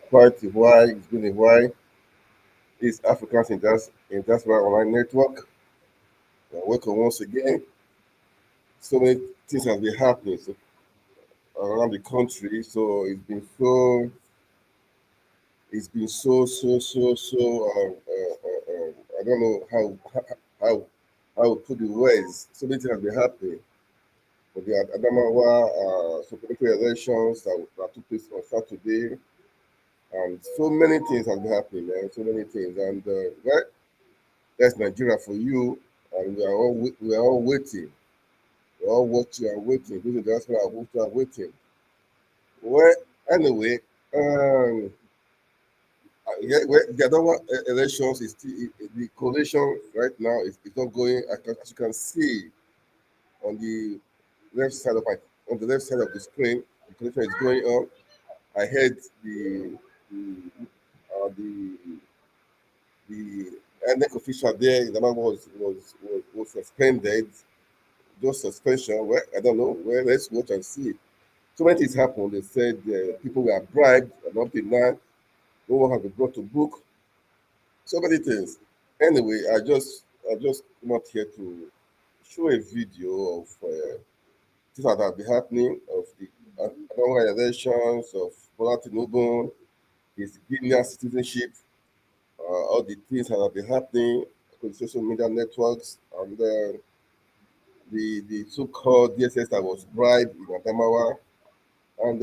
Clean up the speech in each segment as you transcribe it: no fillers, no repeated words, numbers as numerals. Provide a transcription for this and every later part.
quite a while. It's been a while. It's Africans in Diaspora Online Network. Welcome once again. So many things have been happening around the country. So it's been so. I don't know how how to put the words. So many things have been happening. For the Adamawa supplementary elections that took place on Saturday, and so many things have been happening, man. So many things, and well, that's Nigeria for you, and we are all waiting. We're all watching and waiting. This is the diaspora are waiting. Well, anyway, um, yeah, well, the other one, elections is still the coalition right now is not going. As you can see on the left side of my on the left side of the screen, the coalition is going on. I heard the the the NEC official there in the was suspended. Just suspension. Well, I don't know. Well, let's watch and see. So many things happened. They said people were bribed and up till now. No one has been brought to book. So many things. Anyway, I just come up here to show a video of things that have been happening of the elections of Bola Tinubu, his Guinean citizenship, all the things that have been happening on social media networks, and the so-called DSS that was bribed in Adamawa, and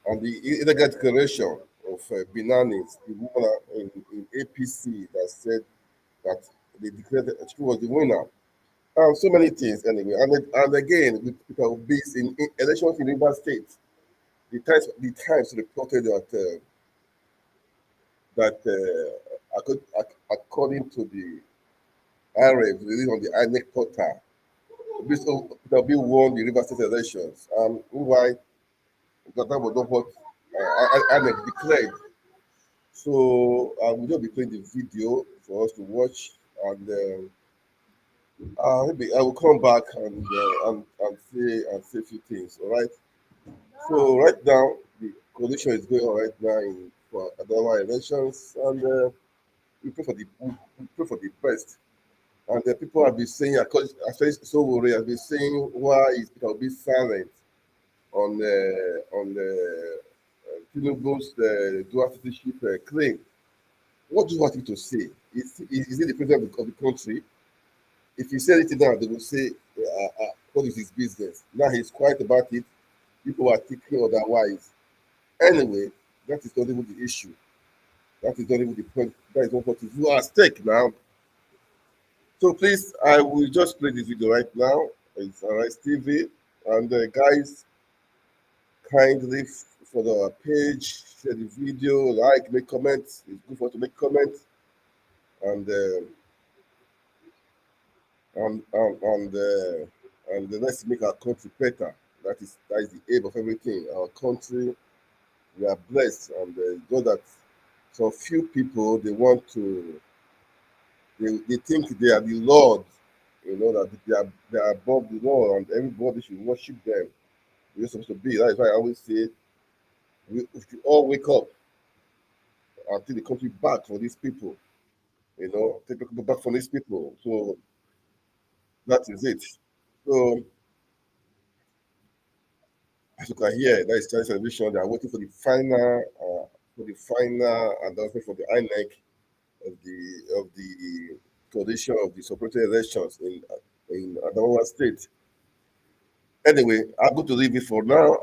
and the illegal declaration of Binani, the woman in APC that said that they declared that she was the winner. So many things anyway, and again with Peter Obis in elections in River State, the Times reported that according to the RF released on the INEC portal, Peter Obi won the River State elections. Why that was not what INEC declared. So we'll just be playing the video for us to watch, and maybe I will come back and say a few things. All right. So right now the coalition is going on right now for Adamawa elections, and we pray for the best. And the people have been saying, actually, Sowore has been saying, why is Peter Obi silent on the Tinubu's dual citizenship claim? What do you want him to say? Is he the president of the country? If he said it now, they will say, what is his business? Now he's quiet about it. People are thinking otherwise. Anyway, that is not even the issue. That is not even the point. That is not what is at stake now. So please, I will just play this video right now. It's Arise TV. And guys, kindly follow our page, share the video, like, make comments. It's good for us to make comments. And let's make our country better. That is the aim of everything. Our country, we are blessed, and know that some few people they think they are the Lord, that they are above the law, and everybody should worship them. We're supposed to be. That is why I always say we should all wake up and take the country back for these people. Take the country back from these people. So that is it. So as you can hear, that is Chinese television. They are waiting for the final announcement from the INEC of the coalition of the supplementary elections in Adamawa State. Anyway, I'm going to leave it for now.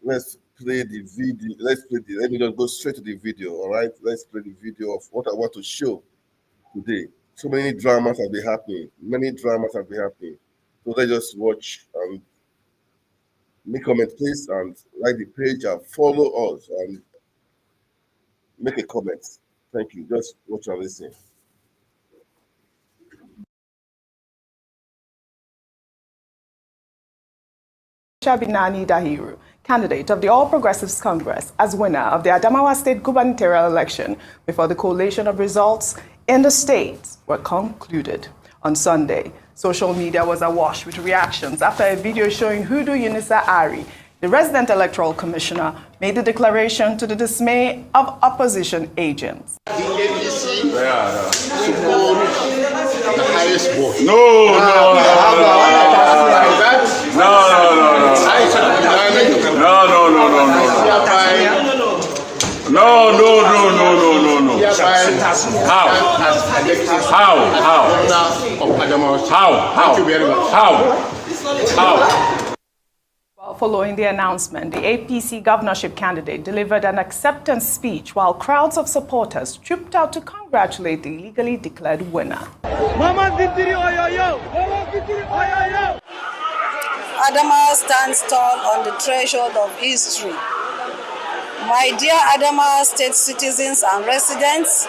Let's play the video. Let me just go straight to the video. All right, let's play the video of what I want to show today. So many dramas have been happening. Many dramas have been happening. So let's just watch and make comment, please, and like the page and follow us and make a comment. Thank you. Just watch and listen. Binani Dahiru, candidate of the All Progressives Congress, as winner of the Adamawa State gubernatorial election before the collation of results in the state were concluded on Sunday. Social media was awash with reactions after a video showing Hudu Unisa Ari, the resident electoral commissioner made the declaration to the dismay of opposition agents. The APC support the highest vote. Following the announcement, the APC governorship candidate delivered an acceptance speech while crowds of supporters trooped out to congratulate the legally declared winner. Adamawa stands tall on the threshold of history. My dear Adamawa State citizens and residents,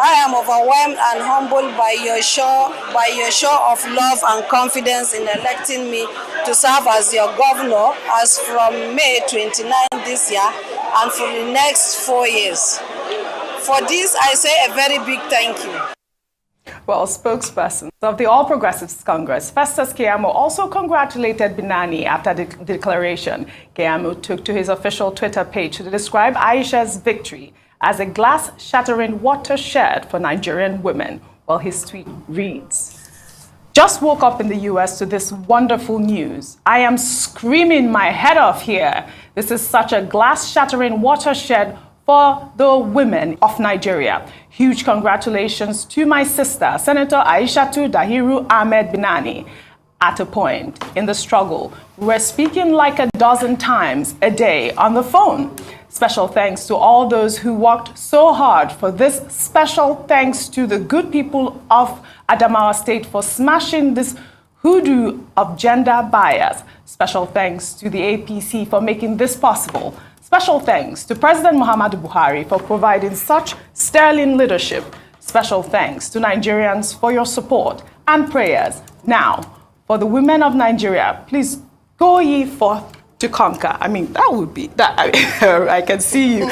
I am overwhelmed and humbled by your show of love and confidence in electing me to serve as your governor as from May 29 this year and for the next 4 years. For this, I say a very big thank you. Well, spokespersons of the All Progressives Congress, Festus Keyamo, also congratulated Binani after the declaration. Keyamo took to his official Twitter page to describe Aisha's victory as a glass-shattering watershed for Nigerian women. Well, his tweet reads, "Just woke up in the US to this wonderful news. I am screaming my head off here. This is such a glass-shattering watershed for the women of Nigeria. Huge congratulations to my sister, Senator Aishatu Dahiru Ahmed Binani. At a point in the struggle, we're speaking like a dozen times a day on the phone. Special thanks to all those who worked so hard for this. Special thanks to the good people of Adamawa State for smashing this hoodoo of gender bias. Special thanks to the APC for making this possible. Special thanks to President Muhammadu Buhari for providing such sterling leadership. Special thanks to Nigerians for your support and prayers. Now, for the women of Nigeria, please go ye forth to conquer." I mean, that would be, I can see you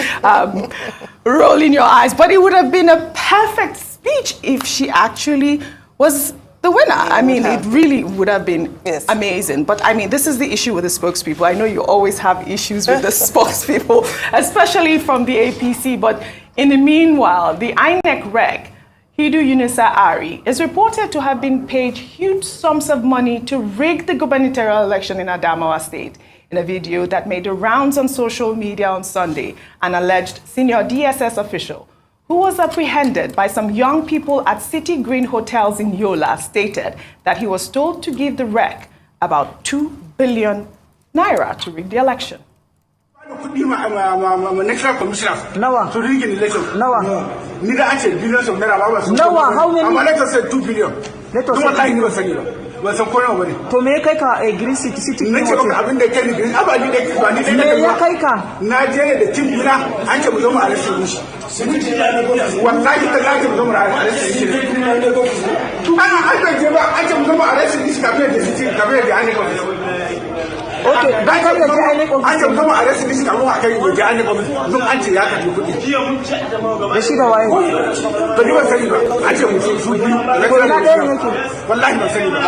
rolling your eyes, but it would have been a perfect speech if she actually was the winner. I mean, it really would have been amazing. But I mean, this is the issue with the spokespeople. I know you always have issues with the spokespeople, especially from the APC. But in the meanwhile, the INEC reg, Hidu Unisa Ari, is reported to have been paid huge sums of money to rig the gubernatorial election in Adamawa State. In a video that made the rounds on social media on Sunday, an alleged senior DSS official who was apprehended by some young people at City Green Hotels in Yola stated that he was told to give the rec about 2 billion naira to rig the election. Nawa. To rig the election. Nawa. Neither actually billions of naira. Nawa. How many? Let us say 2 billion. Let us say. To me kai ka a green city ne ce ba abin da kai green abali da ba ni da ya kai ka na je da tibina an ce mu zo mu arrestin shi wallahi da laji mu zo mu arrestin shi ana aka je ba an ce mu zo mu arrestin shi kafin da shi kafin da an ko okay da kai da an ko an ce mu zo mu arrestin shi kafin aka yi da an ko don an ce ya ka kudi da shi da waye ba ni ba sani ba an ce mu su wallahi ba sani ba.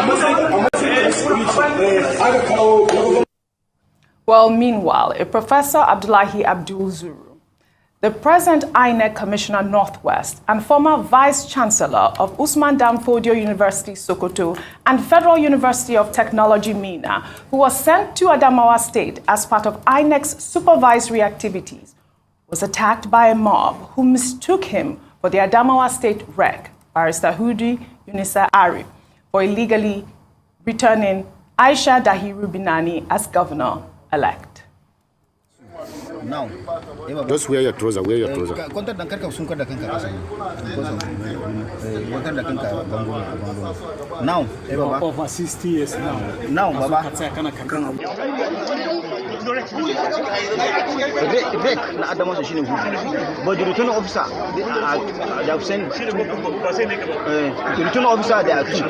Well, meanwhile, a Professor Abdullahi Abdul Zuru, the present INEC Commissioner Northwest and former Vice-Chancellor of Usman Danfodio University, Sokoto, and Federal University of Technology, Mina, who was sent to Adamawa State as part of INEC's supervisory activities, was attacked by a mob who mistook him for the Adamawa State rec, Barrister Hudi Unisa Ari, for illegally returning Aisha Dahiru Binani as governor-elect. Now, just wear your trouser, wear your trouser. Now, over 60 years now. Now, Baba. Break na Adamawa shine good. But the returning officer, they have sent. The returning officer, they are cheap.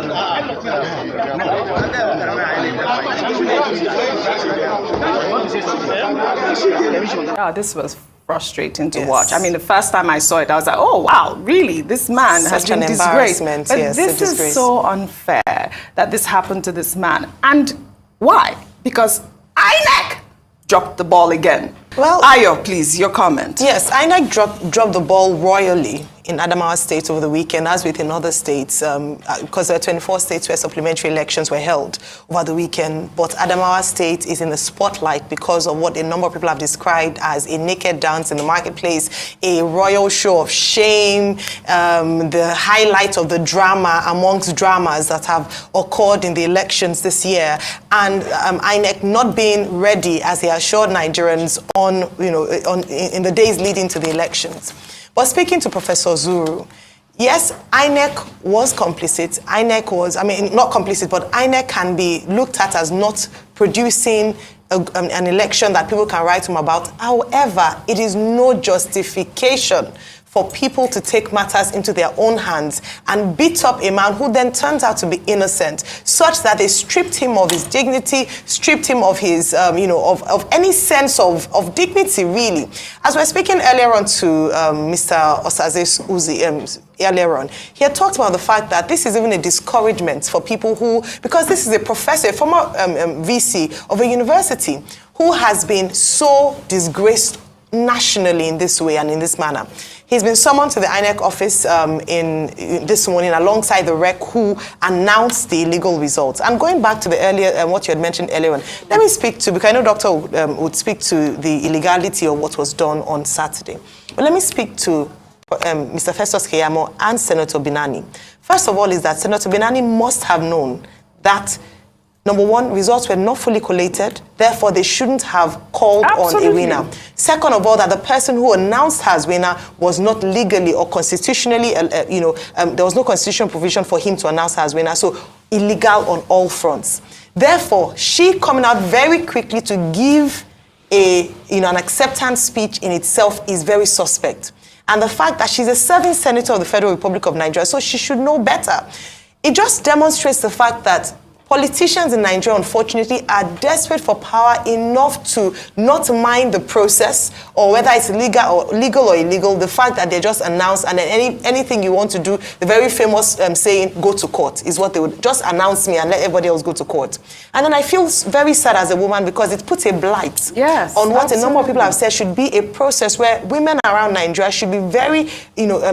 This was frustrating to watch. I mean, the first time I saw it, I was like, oh, wow, really? This man has been disgraced. But this is so unfair that this happened to this man. And why? Because INEC dropped the ball again. Well, Ayo, please, your comment. Yes, INEC dropped the ball royally in Adamawa State over the weekend, as with in other states, because there are 24 states where supplementary elections were held over the weekend. But Adamawa State is in the spotlight because of what a number of people have described as a naked dance in the marketplace, a royal show of shame, the highlight of the drama amongst dramas that have occurred in the elections this year, and INEC not being ready, as they assured Nigerians in the days leading to the elections. But speaking to Professor Zuru, yes, INEC was complicit. INEC was, not complicit, but INEC can be looked at as not producing an election that people can write home about. However, it is no justification for people to take matters into their own hands and beat up a man who then turns out to be innocent, such that they stripped him of his dignity, stripped him of his, of any sense of dignity, really. As we're speaking earlier on to Mr. Osaze Uzi, earlier on, he had talked about the fact that this is even a discouragement for people who, because this is a professor, a former VC of a university, who has been so disgraced nationally in this way and in this manner. He's been summoned to the INEC office in this morning alongside the REC who announced the illegal results. And going back to the earlier, what you had mentioned earlier on, let me speak to, because I know Doctor would speak to the illegality of what was done on Saturday. But let me speak to Mr. Festus Keyamo and Senator Binani. First of all is that Senator Binani must have known that, number one, results were not fully collated, therefore they shouldn't have called on a winner. Second of all, that the person who announced her as winner was not legally or constitutionally, there was no constitutional provision for him to announce her as winner, so illegal on all fronts. Therefore, she coming out very quickly to give an acceptance speech in itself is very suspect. And the fact that she's a serving senator of the Federal Republic of Nigeria, so she should know better. It just demonstrates the fact that politicians in Nigeria, unfortunately, are desperate for power enough to not mind the process, or whether it's legal or illegal, the fact that they just announce, and then anything you want to do, the very famous saying, go to court, is what they would just announce me and let everybody else go to court. And then I feel very sad as a woman because it puts a blight on what a number of people have said should be a process where women around Nigeria should be very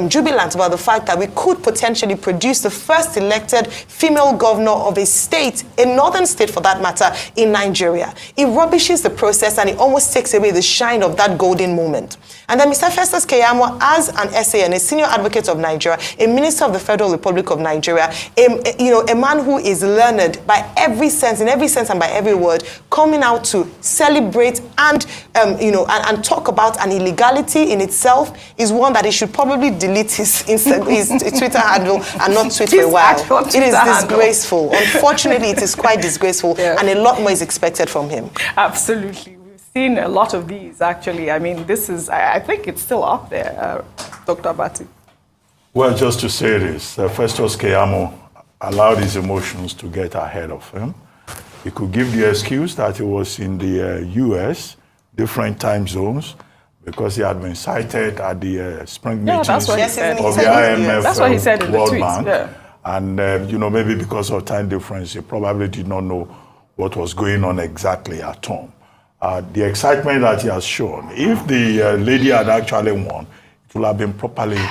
jubilant about the fact that we could potentially produce the first elected female governor of a state, a northern state for that matter, in Nigeria. It rubbishes the process and it almost takes away the shine of that golden moment. And then Mr. Festus Keyamo, as an SAN, a senior advocate of Nigeria, a minister of the Federal Republic of Nigeria, a man who is learned by every sense, in every sense and by every word, coming out to celebrate and talk about an illegality in itself is one that he should probably delete his Twitter handle and not tweet for a while. It is disgraceful. Unfortunately, it is quite disgraceful, and a lot more is expected from him. Absolutely. We've seen a lot of these, actually. I mean, this is, I think it's still up there, Dr. Abati. Well, just to say this, Festus Keyamo allowed his emotions to get ahead of him. He could give the excuse that he was in the US, different time zones, because he had been cited at the spring meetings of the IMF that's what he said in World the tweet. Bank. And, maybe because of time difference, he probably did not know what was going on exactly at home. The excitement that he has shown, if the lady had actually won, it would have been properly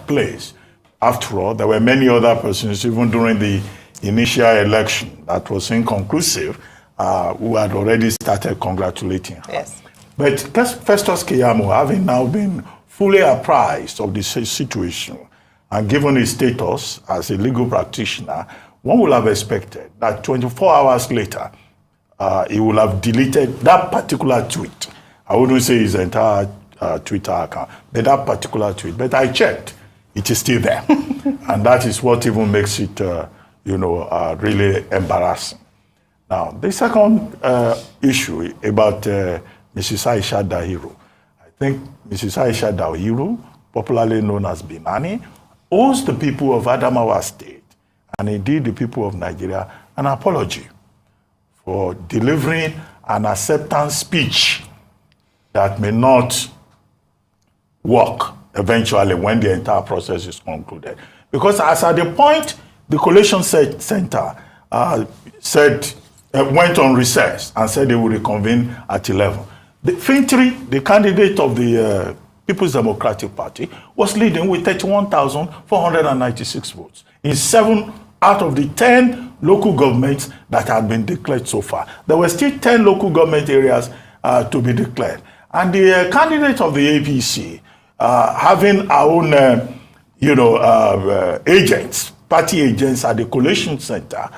placed. After all, there were many other persons, even during the initial election that was inconclusive, who had already started congratulating her. Yes. But Festus Keyamo, having now been fully apprised of the situation, and given his status as a legal practitioner, one would have expected that 24 hours later, he would have deleted that particular tweet. I wouldn't say his entire Twitter account, but that particular tweet. But I checked, it is still there. And that is what even makes it, really embarrassing. Now, the second issue about Mrs. Aisha Dahiru. I think Mrs. Aisha Dahiru, popularly known as Binani, owes the people of Adamawa State, and indeed the people of Nigeria, an apology for delivering an acceptance speech that may not work eventually when the entire process is concluded. Because as at the point the Collation Center said went on recess and said they would reconvene at 11. Fintri, the candidate of the People's Democratic Party, was leading with 31,496 votes in 7 out of the 10 local governments that had been declared so far. There were still 10 local government areas to be declared. And the candidate of the APC, having our own, agents, party agents at the collation center,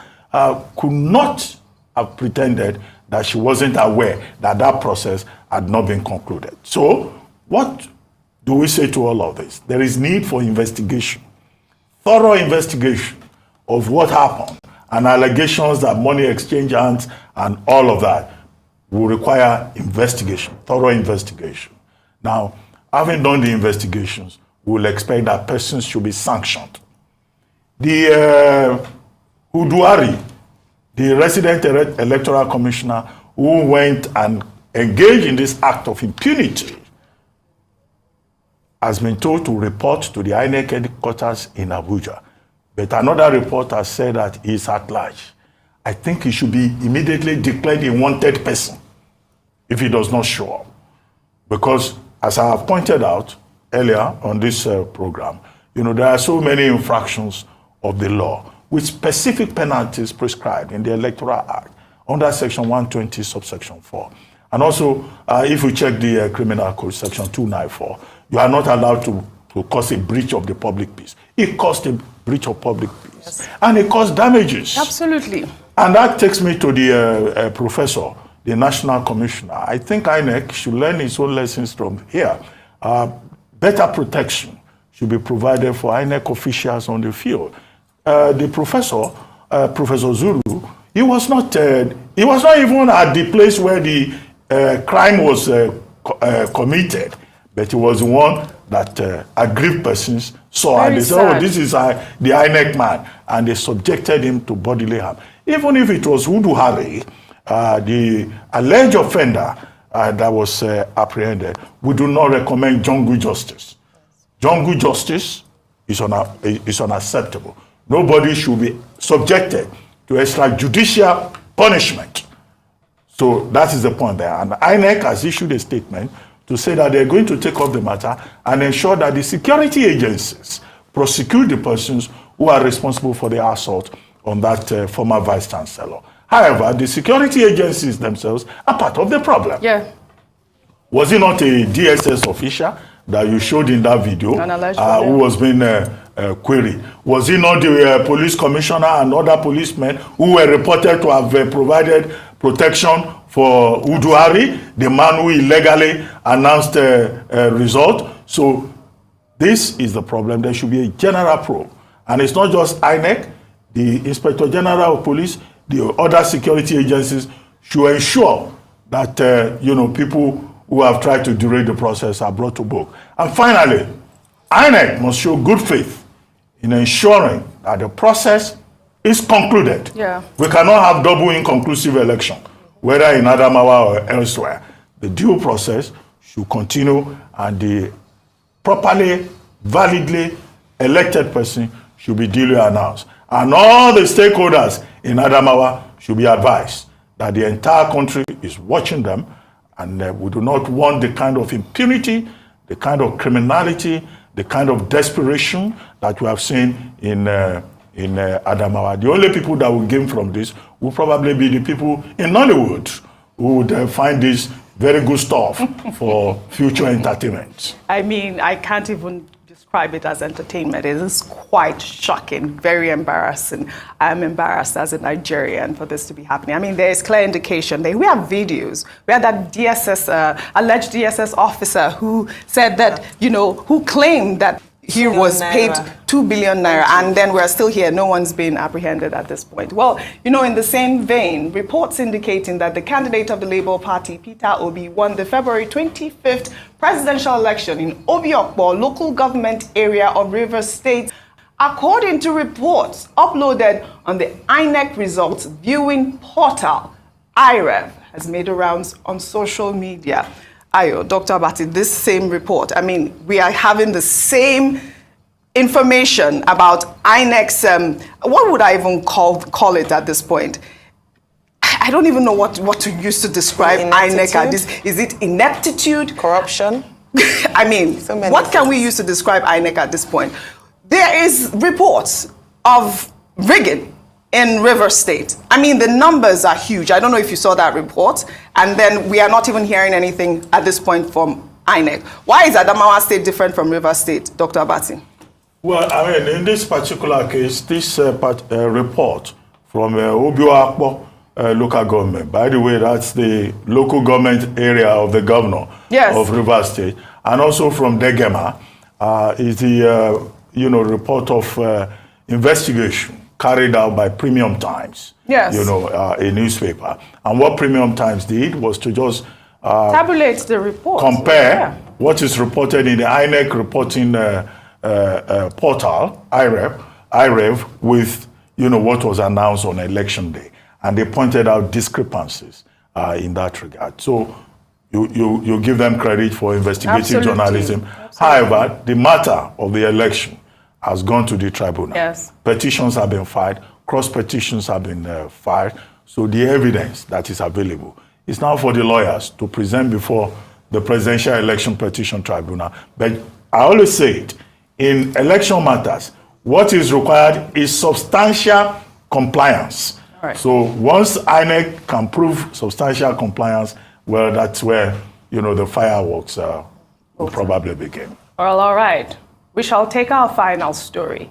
could not have pretended that she wasn't aware that that process had not been concluded. So what do we say to all of this? There is need for investigation, thorough investigation of what happened, and allegations that money exchange hands and all of that will require investigation, thorough investigation. Now, having done the investigations, we will expect that persons should be sanctioned. The Uduari, the resident electoral commissioner who went and engaged in this act of impunity, has been told to report to the INEC headquarters in Abuja. But another report has said that he is at large. I think he should be immediately declared a wanted person if he does not show up. Because, as I have pointed out earlier on this program, there are so many infractions of the law with specific penalties prescribed in the Electoral Act under Section 120, subsection 4. And also, if we check the Criminal Code, Section 294, you are not allowed to cause a breach of the public peace. It caused a breach of public peace. Yes. And it caused damages. Absolutely. And that takes me to the professor, the national commissioner. I think INEC should learn its own lessons from here. Better protection should be provided for INEC officials on the field. The professor, Professor Zulu, he was not even at the place where the crime was committed, but he was the one that aggrieved persons saw. Very and they said, sad. Oh, this is the INEC man. And they subjected him to bodily harm. Even if it was Udu Hari, the alleged offender that was apprehended, we do not recommend jungle justice. Jungle justice is unacceptable. Nobody should be subjected to extrajudicial punishment. So that is the point there. And INEC has issued a statement to say that they're going to take up the matter and ensure that the security agencies prosecute the persons who are responsible for the assault on that former vice chancellor. However, the security agencies themselves are part of the problem. Yeah. Was it not a DSS official that you showed in that video who was being queried? Was it not the police commissioner and other policemen who were reported to have provided protection for Uduari, the man who illegally announced a result? So this is the problem. There should be a general probe. And it's not just INEC, the Inspector General of Police, the other security agencies should ensure that people who have tried to derail the process are brought to book. And finally, INEC must show good faith in ensuring that the process is concluded. Yeah. We cannot have double inconclusive election, whether in Adamawa or elsewhere. The due process should continue, and the properly, validly elected person should be duly announced. And all the stakeholders in Adamawa should be advised that the entire country is watching them, and we do not want the kind of impunity, the kind of criminality, the kind of desperation that we have seen in Adamawa. The only people that will gain from this will probably be the people in Nollywood who would find this very good stuff for future entertainment. I mean, I can't even describe it as entertainment. It is quite shocking, very embarrassing. I'm embarrassed as a Nigerian for this to be happening. I mean, there is clear indication. We have videos. We had that DSS, alleged DSS officer who said that, who claimed that he was paid 2 billion naira, and then we're still here. No one's been apprehended at this point. Well, in the same vein, reports indicating that the candidate of the Labour Party, Peter Obi, won the February 25th presidential election in Obiokpo, local government area of Rivers State, according to reports uploaded on the INEC results viewing portal. IREV has made the rounds on social media. Ayo, Dr. Abati, this same report, I mean, we are having the same information about INEC's, what would I even call it at this point? I don't even know what to use to describe INEC at this. Is it ineptitude? Corruption? I mean, what can we use to describe INEC at this point? There is reports of rigging in Rivers State. I mean, the numbers are huge. I don't know if you saw that report. And then we are not even hearing anything at this point from INEC. Why is Adamawa State different from Rivers State, Dr. Abati? Well, I mean, in this particular case, this report from Obiakpo local government, by the way, that's the local government area of the governor of Rivers State, and also from Degema, is the report of investigation carried out by Premium Times, a newspaper. And what Premium Times did was to just tabulate the report, compare what is reported in the INEC reporting portal, IREV, with what was announced on election day. And they pointed out discrepancies in that regard. So you give them credit for investigative journalism. However, the matter of the election has gone to the tribunal. Petitions have been filed, cross petitions have been filed. So the evidence that is available is now for the lawyers to present before the Presidential Election Petition Tribunal. But I always say it, in election matters, what is required is substantial compliance. So once INEC can prove substantial compliance, well, that's where, the fireworks will probably begin. Well, all right. We shall take our final story.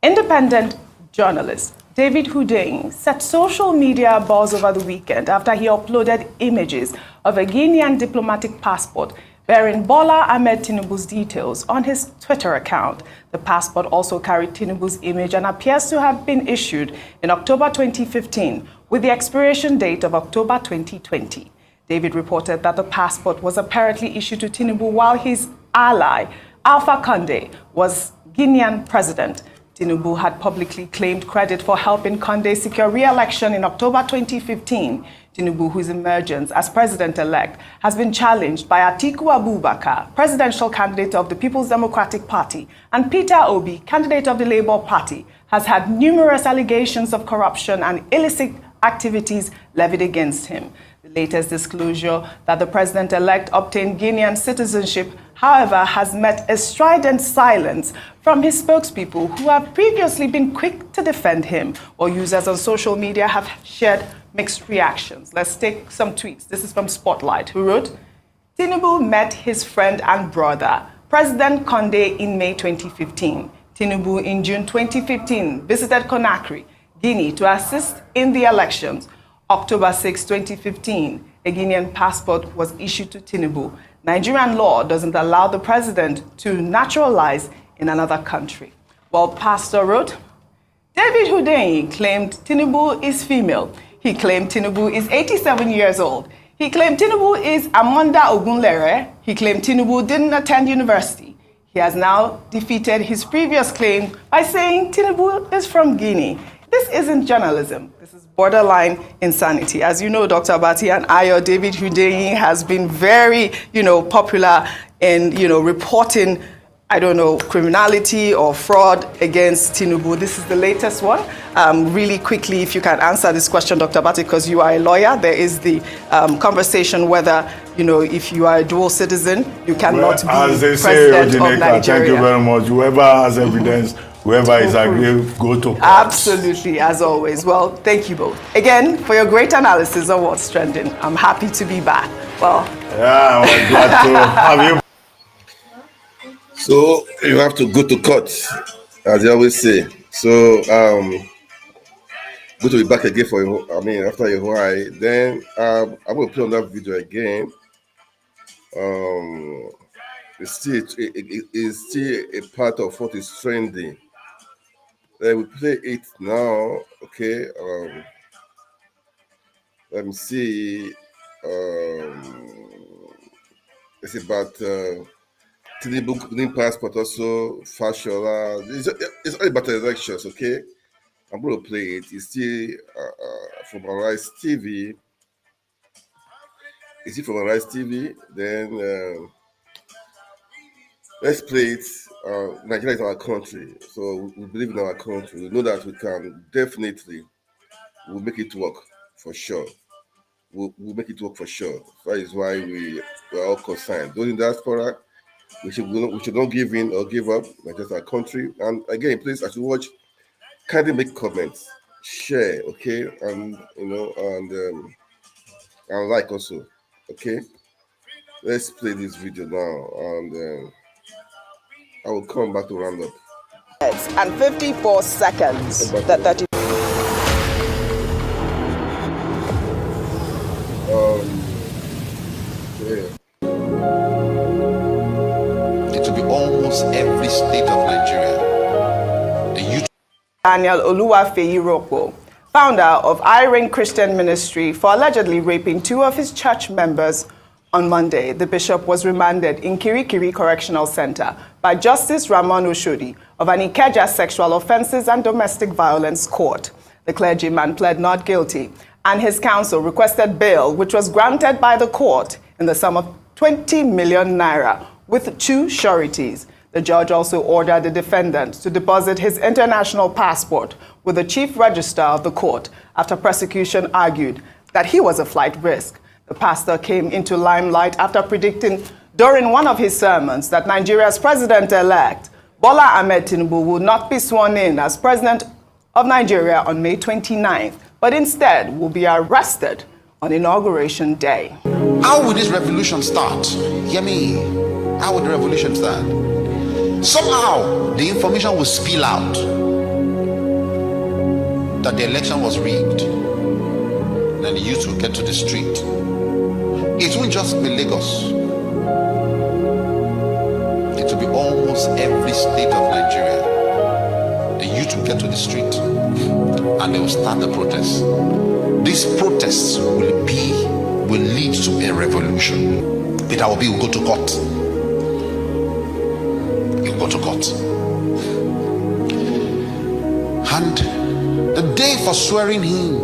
Independent journalist David Hundeyin set social media buzz over the weekend after he uploaded images of a Guinean diplomatic passport bearing Bola Tinubu's details on his Twitter account. The passport also carried Tinubu's image and appears to have been issued in October 2015 with the expiration date of October 2020. David reported that the passport was apparently issued to Tinubu while his ally, Alpha Conde, was Guinean president. Tinubu had publicly claimed credit for helping Conde secure re-election in October 2015. Tinubu, whose emergence as president-elect has been challenged by Atiku Abubakar, presidential candidate of the People's Democratic Party, and Peter Obi, candidate of the Labour Party, has had numerous allegations of corruption and illicit activities levied against him. The latest disclosure that the president-elect obtained Guinean citizenship, however, has met a strident silence from his spokespeople who have previously been quick to defend him, while users on social media have shared mixed reactions. Let's take some tweets. This is from Spotlight, who wrote, Tinubu met his friend and brother, President Conde, in May 2015. Tinubu in June 2015 visited Conakry, Guinea, to assist in the elections. October 6, 2015, a Guinean passport was issued to Tinubu. Nigerian law doesn't allow the president to naturalize in another country. Well, Pastor wrote, David Hundeyin claimed Tinubu is female. He claimed Tinubu is 87 years old. He claimed Tinubu is Amanda Ogunlere. He claimed Tinubu didn't attend university. He has now defeated his previous claim by saying Tinubu is from Guinea. This isn't journalism. This is borderline insanity. As you know, Dr. Abati and Ayo, David Hundeyin has been very, popular in, reporting, criminality or fraud against Tinubu. This is the latest one. Really quickly, if you can answer this question, Dr. Abati, because you are a lawyer, there is the conversation whether, if you are a dual citizen, you cannot be president of Nigeria. Thank you very much. Whoever has evidence, whoever is agreed, go to court. Absolutely, as always. Well, thank you both. Again, for your great analysis of what's trending. I'm happy to be back. Well, yeah, I'm glad to have you. So you have to go to court, as they always say. So good to be back again after a while. Then I'm going to play on that video again. It's still a part of what is trending. We play it now. Okay. Let me see. It's about Tinubu Guinean passport, also Fashola. It's all about elections. Okay. I'm going to play it. It's still from Arise TV. Is it from Arise TV? Then let's play it. Nigeria is our country, so we believe in our country. We know that we can definitely we'll make it work for sure. We'll make it work for sure. That is why we're all concerned. Those in diaspora, we should not give in or give up. Like just our country. And again, please, as you watch, kindly make comments, share, okay, and and like also, okay. Let's play this video now, and I will come back to round up. And 54 seconds. That It will be almost every state of Nigeria. The youth. Daniel Oluwafeyi, founder of Irene Christian Ministry, for allegedly raping 2 of his church members. On Monday, the bishop was remanded in Kirikiri Correctional Center by Justice Ramon Oshodi of an Ikeja Sexual Offences and Domestic Violence Court. The clergyman pled not guilty, and his counsel requested bail, which was granted by the court in the sum of 20 million naira, with 2 sureties. The judge also ordered the defendant to deposit his international passport with the chief registrar of the court after prosecution argued that he was a flight risk. The pastor came into limelight after predicting during one of his sermons that Nigeria's president-elect, Bola Tinubu, will not be sworn in as president of Nigeria on May 29th, but instead will be arrested on Inauguration Day. How will this revolution start? Hear me. How will the revolution start? Somehow, the information will spill out that the election was rigged. Then the youth will get to the street. It won't just be Lagos. It will be almost every state of Nigeria. The youth will get to the street and they will start the protest. These protests will lead to a revolution. Peter Obi will go to court. He'll go to court. And the day for swearing him,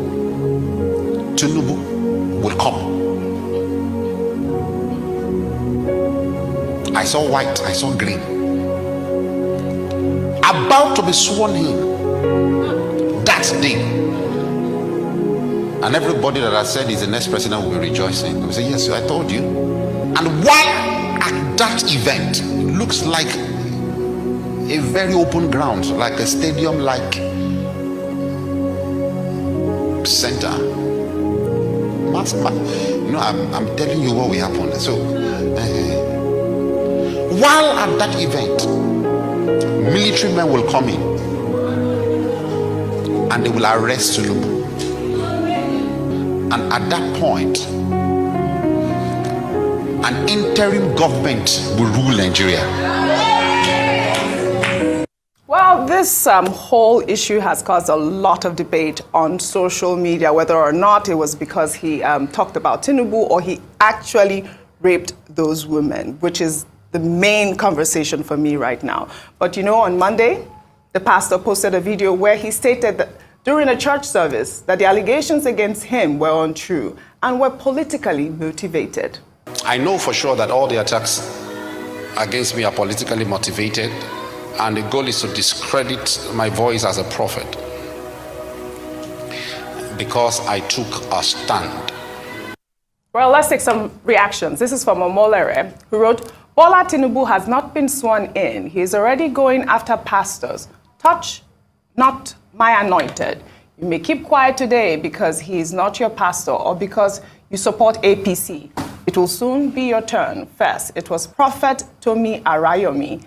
Tinubu, will come. I saw white, I saw green. About to be sworn in that day. And everybody that I said is the next president will be rejoicing. They will say, yes, I told you. And while at that event, it looks like a very open ground, like a stadium-like center. I'm telling you what will happen. So, while at that event, military men will come in and they will arrest Tinubu. And at that point, an interim government will rule Nigeria. Well, this whole issue has caused a lot of debate on social media, whether or not it was because he talked about Tinubu or he actually raped those women, which is the main conversation for me right now. But you know, on Monday, the pastor posted a video where he stated that during a church service that the allegations against him were untrue and were politically motivated. I know for sure that all the attacks against me are politically motivated, and the goal is to discredit my voice as a prophet because I took a stand. Well, let's take some reactions. This is from Omolere, who wrote, Bola Tinubu has not been sworn in. He is already going after pastors. Touch not my anointed. You may keep quiet today because he is not your pastor or because you support APC. It will soon be your turn. First, it was Prophet Tomi Arayomi.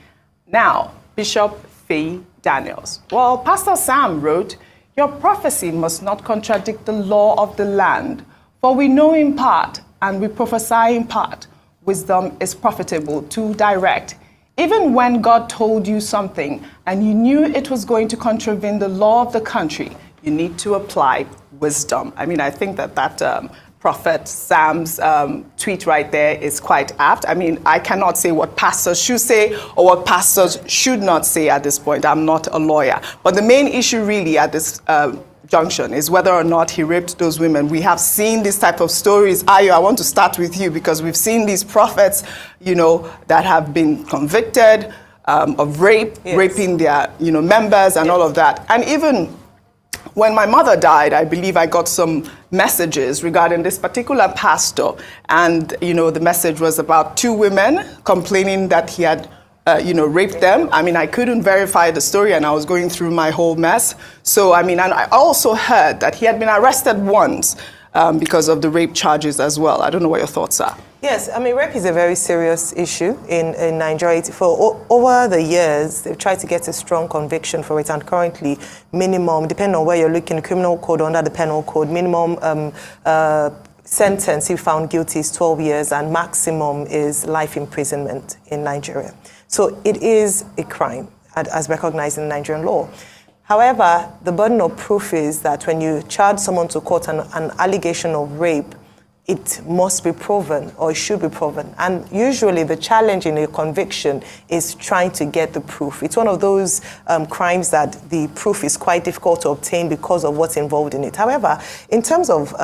Now, Bishop Faye Daniels. Well, Pastor Sam wrote, your prophecy must not contradict the law of the land, for we know in part and we prophesy in part. Wisdom is profitable to direct. Even when God told you something and you knew it was going to contravene the law of the country, you need to apply wisdom. I mean, I think that Prophet Sam's tweet right there is quite apt. I mean, I cannot say what pastors should say or what pastors should not say at this point. I'm not a lawyer. But the main issue really at this junction is whether or not he raped those women. We have seen this type of stories. Ayo, I want to start with you because we've seen these prophets, you know, that have been convicted of rape, yes, raping their, you know, members and all of that. And even When my mother died, I believe I got some messages regarding this particular pastor. And, you know, the message was about 2 women complaining that he had, raped them. I mean, I couldn't verify the story and I was going through my whole mess. So, I mean, and I also heard that he had been arrested once because of the rape charges as well. I don't know what your thoughts are. Yes, I mean, rape is a very serious issue in Nigeria. For over the years, they've tried to get a strong conviction for it, and currently, minimum, depending on where you're looking, criminal code, under the penal code, minimum sentence, if found guilty, is 12 years, and maximum is life imprisonment in Nigeria. So it is a crime, as recognized in Nigerian law. However, the burden of proof is that when you charge someone to court an allegation of rape, it must be proven, or it should be proven. And usually the challenge in a conviction is trying to get the proof. It's one of those crimes that the proof is quite difficult to obtain because of what's involved in it. However, in terms of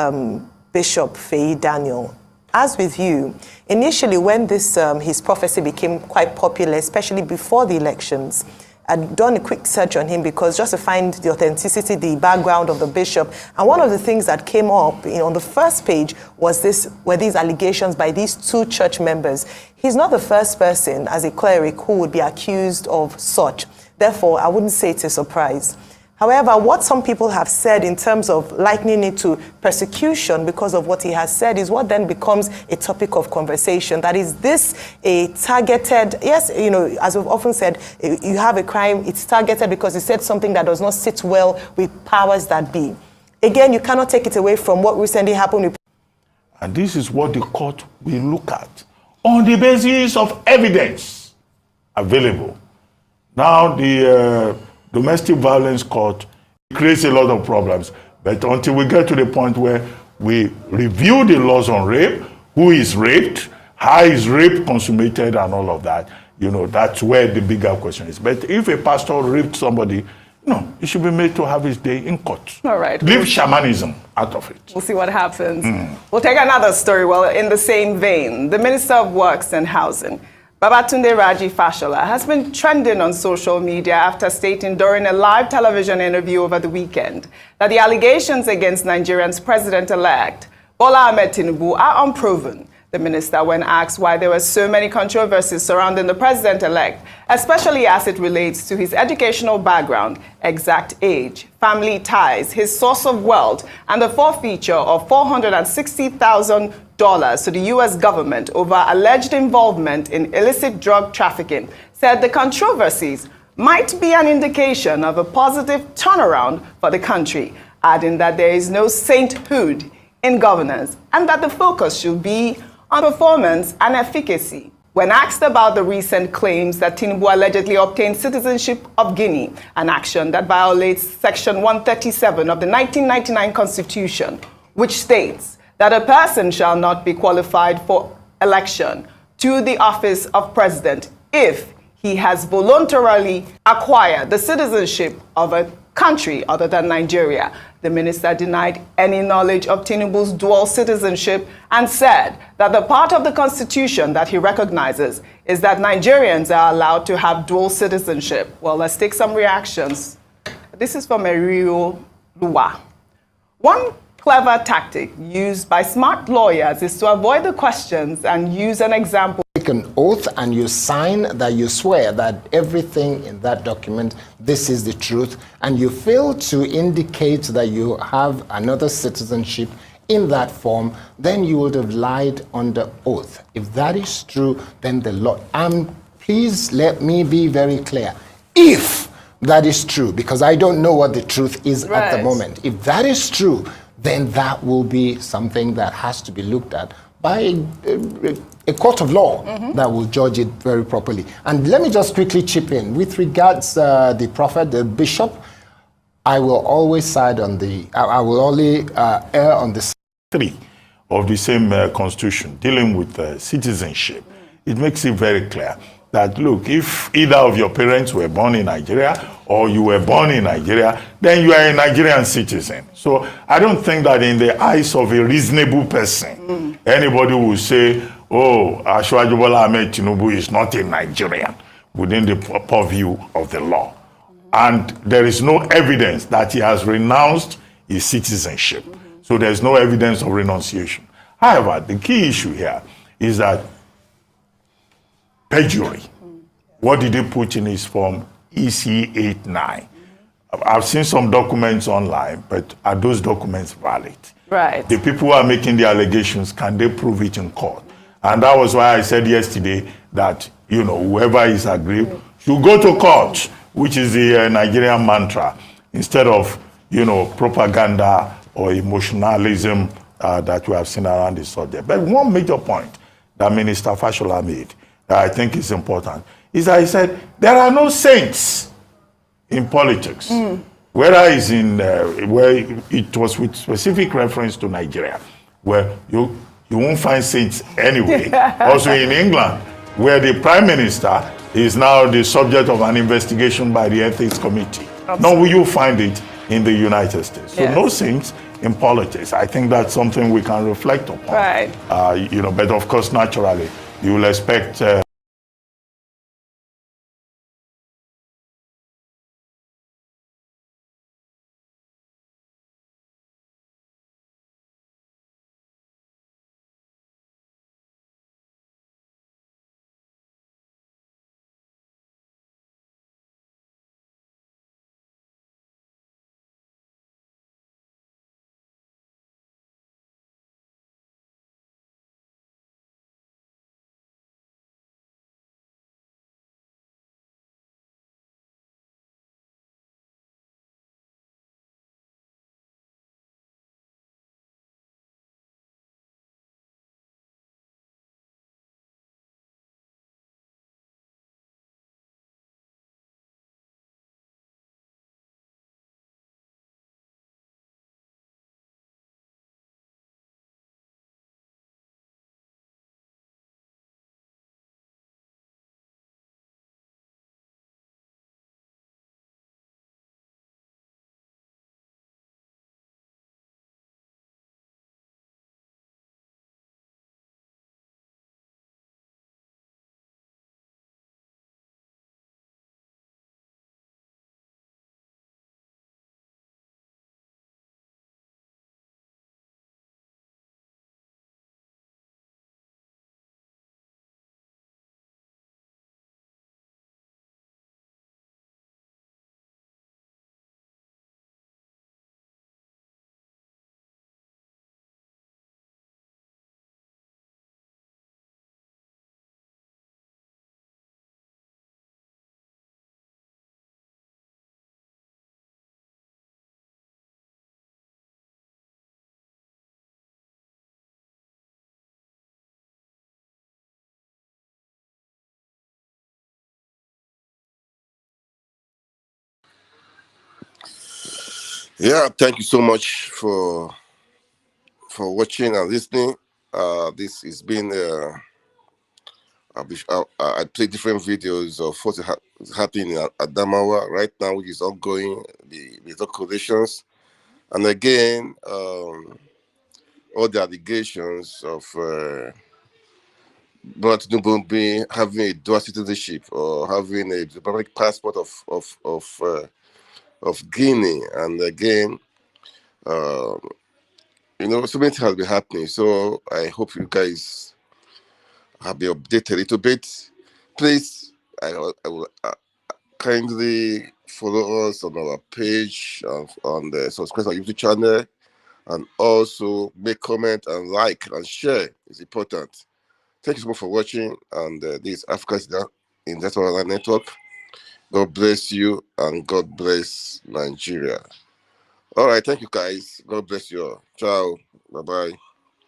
Bishop Faye Daniel, as with you, initially when this his prophecy became quite popular, especially before the elections, I'd done a quick search on him because just to find the authenticity, the background of the bishop. And one of the things that came up on the first page were these allegations by these 2 church members. He's not the first person as a cleric who would be accused of such. Therefore, I wouldn't say it's a surprise. However, what some people have said in terms of likening it to persecution because of what he has said is what then becomes a topic of conversation. That is this a targeted, yes, as we've often said, you have a crime, it's targeted because he said something that does not sit well with powers that be. Again, you cannot take it away from what recently happened with... And this is what the court will look at on the basis of evidence available. Now, the domestic violence court creates a lot of problems. But until we get to the point where we review the laws on rape, who is raped, how is rape consummated, and all of that, that's where the bigger question is. But if a pastor raped somebody, he should be made to have his day in court. All right. Leave shamanism out of it. We'll see what happens. We'll take another story. Well, in the same vein, the Minister of Works and Housing, Babatunde Raji Fashola, has been trending on social media after stating during a live television interview over the weekend that the allegations against Nigeria's president-elect, Bola Tinubu, are unproven. The minister, when asked why there were so many controversies surrounding the president-elect, especially as it relates to his educational background, exact age, family ties, his source of wealth, and the forfeiture of $460,000 to the U.S. government over alleged involvement in illicit drug trafficking, said the controversies might be an indication of a positive turnaround for the country, adding that there is no sainthood in governance and that the focus should be on performance and efficacy. When asked about the recent claims that Tinubu allegedly obtained citizenship of Guinea, an action that violates Section 137 of the 1999 Constitution, which states that a person shall not be qualified for election to the office of president if he has voluntarily acquired the citizenship of a country other than Nigeria, the minister denied any knowledge of Tinubu's dual citizenship and said that the part of the Constitution that he recognizes is that Nigerians are allowed to have dual citizenship. Well, let's take some reactions. This is from Erio Lua. One clever tactic used by smart lawyers is to avoid the questions and use an example. Take an oath and you sign that you swear that everything in that document, this is the truth, and you fail to indicate that you have another citizenship in that form, then you would have lied under oath. If that is true, then the law, please let me be very clear. If that is true, because I don't know what the truth is at the moment. If that is true, then that will be something that has to be looked at by a court of law that will judge it very properly. And let me just quickly chip in. With regards the prophet, the bishop, I will always side on I will only err on the 3 of the same constitution dealing with citizenship. It makes it very clear that, look, if either of your parents were born in Nigeria or you were born in Nigeria, then you are a Nigerian citizen. So I don't think that in the eyes of a reasonable person, anybody will say, oh, Asiwaju Bola Tinubu is not a Nigerian within the purview of the law. and there is no evidence that he has renounced his citizenship. So there's no evidence of renunciation. However, the key issue here is that perjury. What did he put in his form EC89? I've seen some documents online, but are those documents valid? Right. The people who are making the allegations, can they prove it in court? And that was why I said yesterday that, you know, whoever is aggrieved should go to court, which is the Nigerian mantra, instead of, you know, propaganda or emotionalism that we have seen around the subject. But one major point that Minister Fashola made that I think is important is that he said there are no saints in politics. Whether it's in where it was with specific reference to Nigeria, where you won't find saints anyway. Also in England, where the Prime Minister is now the subject of an investigation by the Ethics Committee. Nor will you find it in the United States. So no saints in politics. I think that's something we can reflect upon. Right. You know, but of course, naturally, you will expect Yeah, thank you so much for watching and listening. This has been I played different videos of what's happening in Adamawa right now, which is ongoing, the calculations, and again, all the allegations of Bola Tinubu having a dual citizenship or having a diplomatic passport of Guinea, and again, you know, so many things has been happening. So I hope you guys have been updated a little bit. Please, I will kindly follow us on our page on the subscribe to our YouTube channel, and also make comment and like and share. It's important. Thank you so much for watching. And this is Africa's Investor Network. God bless you and God bless Nigeria. All right, thank you guys. God bless you all. Ciao. Bye bye.